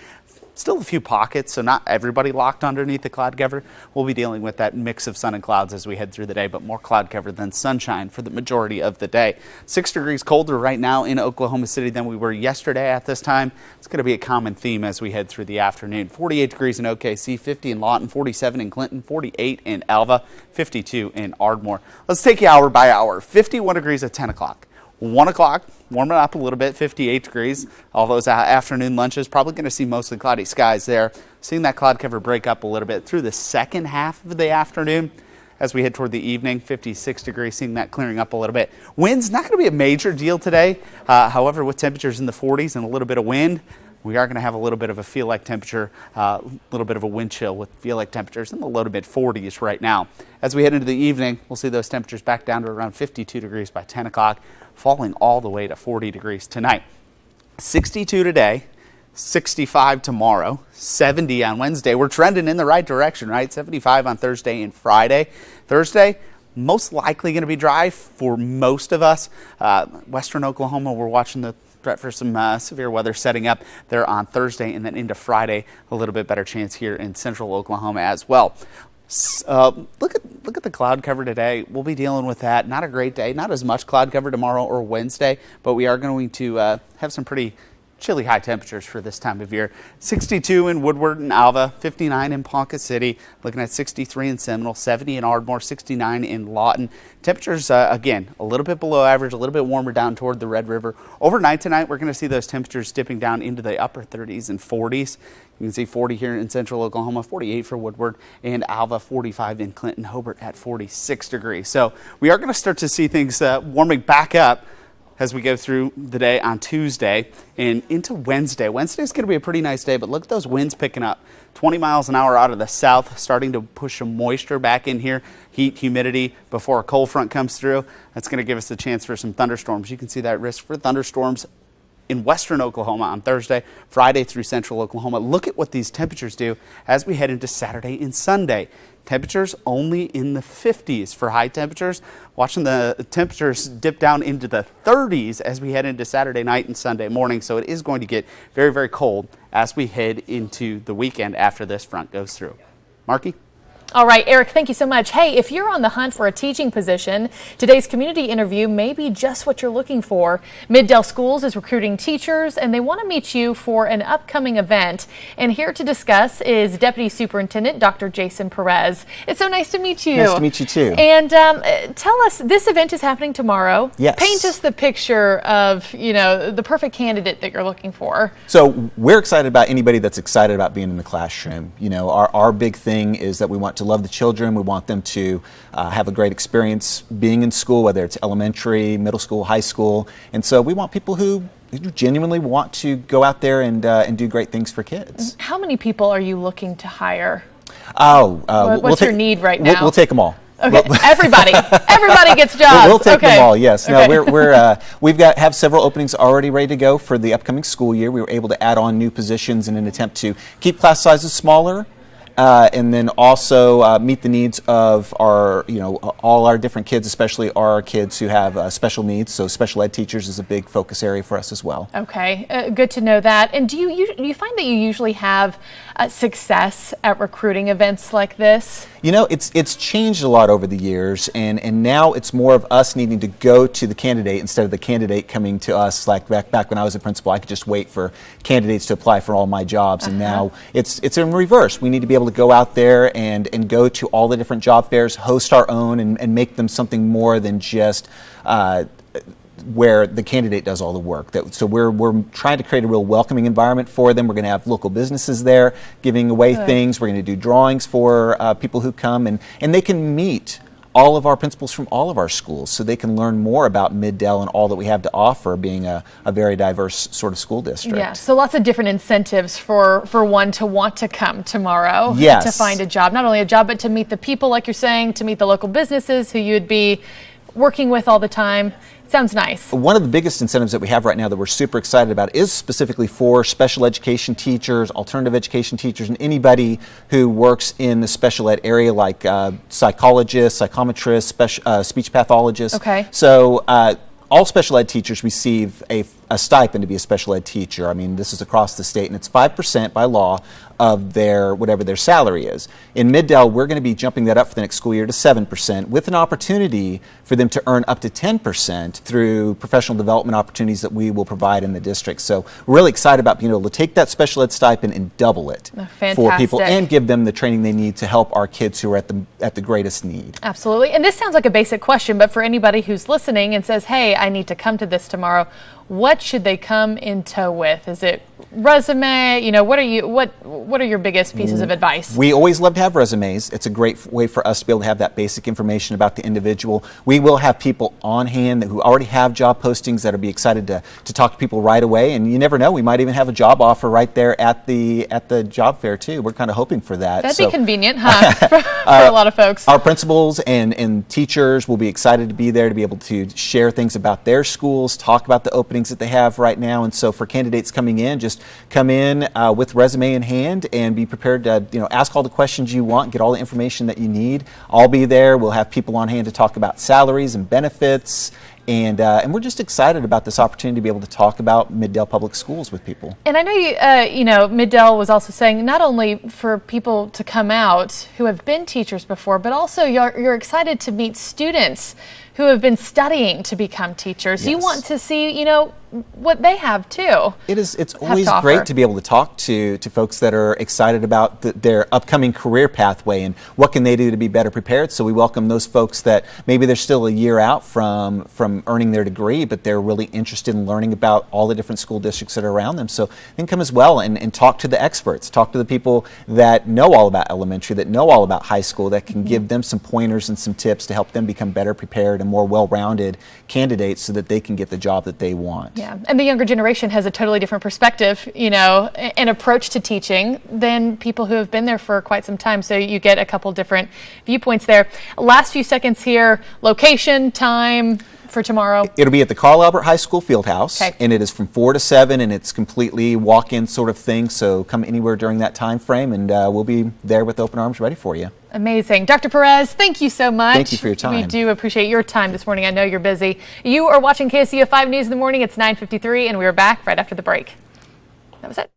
Still a few pockets, so not everybody locked underneath the cloud cover. We'll be dealing with that mix of sun and clouds as we head through the day, but more cloud cover than sunshine for the majority of the day. 6 degrees colder right now in Oklahoma City than we were yesterday at this time. It's going to be a common theme as we head through the afternoon. 48 degrees in OKC, 50 in Lawton, 47 in Clinton, 48 in Alva, 52 in Ardmore. Let's take you hour by hour. 51 degrees at 10 o'clock. 1 o'clock, warming up a little bit, 58 degrees. All those afternoon lunches, probably going to see mostly cloudy skies there. Seeing that cloud cover break up a little bit through the second half of the afternoon. As we head toward the evening, 56 degrees, seeing that clearing up a little bit. Wind's not going to be a major deal today. However, with temperatures in the 40s and a little bit of wind, we are going to have a little bit of a feel-like temperature, a little bit of a wind chill with feel-like temperatures in the low to mid-40s right now. As we head into the evening, we'll see those temperatures back down to around 52 degrees by 10 o'clock, falling all the way to 40 degrees tonight. 62 today, 65 tomorrow, 70 on Wednesday. We're trending in the right direction, right? 75 on Thursday and Friday. Thursday, most likely going to be dry for most of us. Western Oklahoma, we're watching the threat for some severe weather setting up there on Thursday, and then into Friday, a little bit better chance here in central Oklahoma as well. Look at the cloud cover today. We'll be dealing with that. Not a great day. Not as much cloud cover tomorrow or Wednesday, but we are going to have some pretty chilly high temperatures for this time of year. 62 in Woodward and Alva, 59 in Ponca City, looking at 63 in Seminole, 70 in Ardmore, 69 in Lawton. Temperatures, again, a little bit below average, a little bit warmer down toward the Red River. Overnight tonight, we're going to see those temperatures dipping down into the upper 30s and 40s. You can see 40 here in central Oklahoma, 48 for Woodward, and Alva 45 in Clinton, Hobart at 46 degrees. So we are going to start to see things warming back up as we go through the day on Tuesday and into Wednesday. Wednesday is going to be a pretty nice day, but look at those winds picking up. 20 miles an hour out of the south, starting to push some moisture back in here. Heat, humidity before a cold front comes through. That's going to give us the chance for some thunderstorms. You can see that risk for thunderstorms in western Oklahoma on Thursday, Friday through central Oklahoma. Look at what these temperatures do as we head into Saturday and Sunday. Temperatures only in the 50s for high temperatures. Watching the temperatures dip down into the 30s as we head into Saturday night and Sunday morning. So it is going to get very, very cold as we head into the weekend after this front goes through. Marky? All right, Eric, thank you so much. Hey, if you're on the hunt for a teaching position, today's community interview may be just what you're looking for. Mid-Del Schools is recruiting teachers, and they want to meet you for an upcoming event. And here to discuss is Deputy Superintendent Dr. Jason Perez. It's so nice to meet you. Nice to meet you, too. And tell us, this event is happening tomorrow. Yes. Paint us the picture of, the perfect candidate that you're looking for. So we're excited about anybody that's excited about being in the classroom. Our big thing is that we want to love the children. We want them to have a great experience being in school, whether it's elementary, middle school, high school. And so we want people who genuinely want to go out there and do great things for kids. How many people are you looking to hire? What's your need right now? We'll take them all. Okay, everybody gets jobs. We'll take them all. Yes. Okay. No, we've have several openings already ready to go for the upcoming school year. We were able to add on new positions in an attempt to keep class sizes smaller. And then also meet the needs of our, all our different kids, especially our kids who have special needs. So special ed teachers is a big focus area for us as well. Okay, good to know that. And do you find that you usually have success at recruiting events like this? It's changed a lot over the years, and now it's more of us needing to go to the candidate instead of the candidate coming to us. Like back when I was a principal, I could just wait for candidates to apply for all my jobs, and now it's in reverse. We need to be able to go out there and go to all the different job fairs, host our own, and make them something more than just where the candidate does all the work. So we're trying to create a real welcoming environment for them. We're going to have local businesses there giving away things. We're going to do drawings for people who come, and they can meet all of our principals from all of our schools, so they can learn more about Mid-Del and all that we have to offer, being a very diverse sort of school district. Yeah, so lots of different incentives for one to want to come tomorrow. Yes. To find a job, not only a job, but to meet the people, like you're saying, to meet the local businesses who you'd be working with all the time. Sounds nice. One of the biggest incentives that we have right now that we're super excited about is specifically for special education teachers, alternative education teachers, and anybody who works in the special ed area, like psychologists, psychometrists, speech pathologists. Okay. So all special ed teachers receive a stipend to be a special ed teacher. I mean, this is across the state, and it's 5% by law of whatever their salary is. In Mid-Del, we're going to be jumping that up for the next school year to 7%, with an opportunity for them to earn up to 10% through professional development opportunities that we will provide in the district. So we're really excited about being able to take that special ed stipend and double it for people, and give them the training they need to help our kids who are at the greatest need. What And this sounds like a basic question, but for anybody who's listening and says, hey, I need to come to this tomorrow, what should they come in tow with? Is it resume? What are your biggest pieces of advice? We always love to have resumes. It's a great way for us to be able to have that basic information about the individual. We will have people on hand who already have job postings that will be excited to talk to people right away. And you never know, we might even have a job offer right there at the job fair too. We're kind of hoping for that. That'd be convenient, huh? for a lot of folks. Our principals and teachers will be excited to be there to be able to share things about their schools, talk about the openings that they have right now. And so for candidates coming in, just just come in with resume in hand and be prepared to ask all the questions you want, get all the information that you need. I'll be there. We'll have people on hand to talk about salaries and benefits. And we're just excited about this opportunity to be able to talk about Middale Public Schools with people. And I know Middale was also saying not only for people to come out who have been teachers before, but also you're excited to meet students who have been studying to become teachers. Yes. You want to see, what they have too. It's always great to be able to talk to folks that are excited about their upcoming career pathway and what can they do to be better prepared. So we welcome those folks that maybe they're still a year out from earning their degree, but they're really interested in learning about all the different school districts that are around them. So then come as well and talk to the experts, talk to the people that know all about elementary, that know all about high school, that can give them some pointers and some tips to help them become better prepared and more well-rounded candidates so that they can get the job that they want. Yeah, and the younger generation has a totally different perspective, and approach to teaching than people who have been there for quite some time. So you get a couple different viewpoints there. Last few seconds here, location, time for tomorrow. It'll be at the Carl Albert High School Fieldhouse, and it is from 4 to 7, and it's completely walk-in sort of thing. So come anywhere during that time frame, and we'll be there with open arms ready for you. Amazing. Dr. Perez, thank you so much. Thank you for your time. We do appreciate your time this morning. I know you're busy. You are watching KOCO 5 News in the morning. It's 9:53, and we are back right after the break. That was it.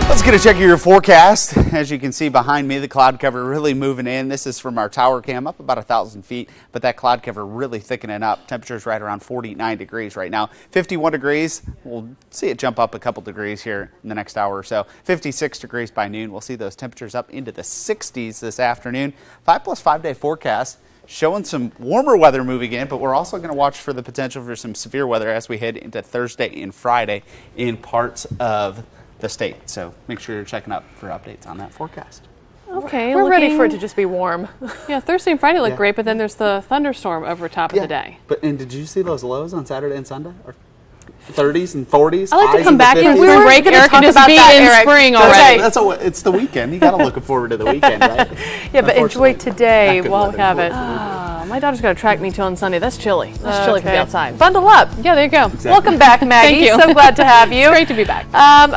Let's get a check of your forecast. As you can see behind me, the cloud cover really moving in. This is from our tower cam up about 1,000 feet, but that cloud cover really thickening up. Temperatures right around 49 degrees right now. 51 degrees. We'll see it jump up a couple degrees here in the next hour or so. 56 degrees by noon. We'll see those temperatures up into the 60s this afternoon. 5+5 day forecast showing some warmer weather moving in, but we're also going to watch for the potential for some severe weather as we head into Thursday and Friday in parts of the state. So make sure you're checking up for updates on that forecast. Okay, we're ready for it to just be warm. Yeah, Thursday and Friday look great, but then there's the thunderstorm over top of the day. And did you see those lows on Saturday and Sunday? Or 30s and 40s? I like to come back in. We were break Eric and just be in spring already. It's the weekend. You got to look forward to the weekend, right? Yeah, but enjoy today while we have it. my daughter's got a track meet on Sunday. That's chilly. That's chilly for the outside. Bundle up. Yeah, there you go. Exactly. Welcome back, Maggie. Thank you. So glad to have you. It's great to be back.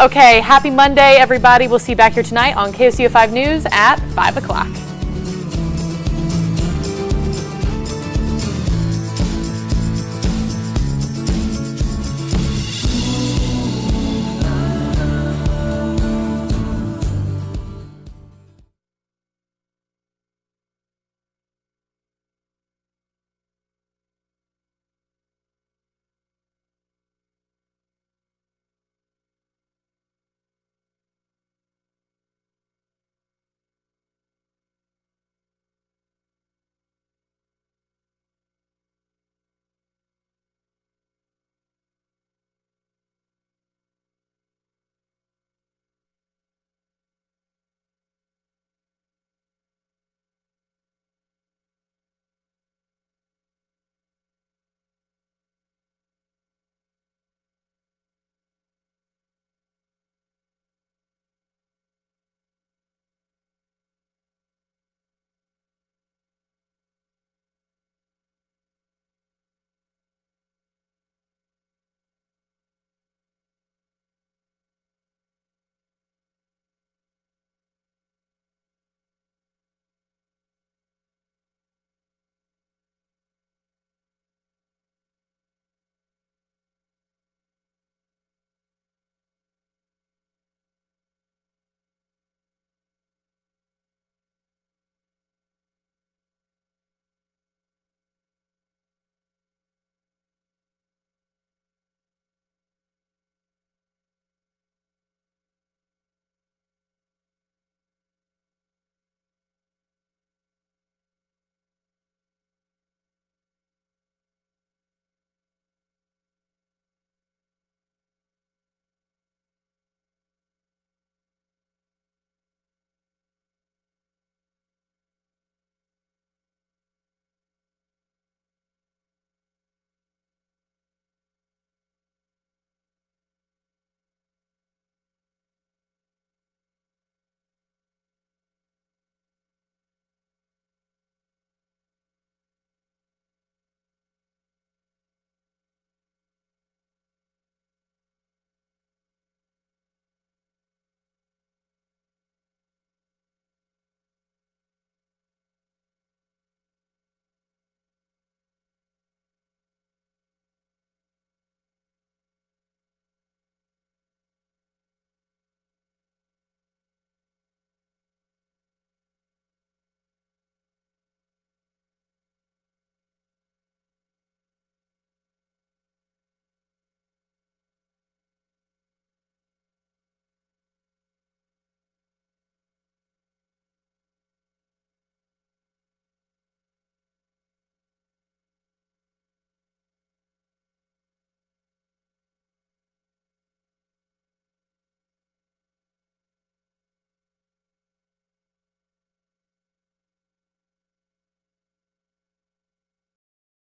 Okay, happy Monday, everybody. We'll see you back here tonight on KOCO 5 News at 5 o'clock.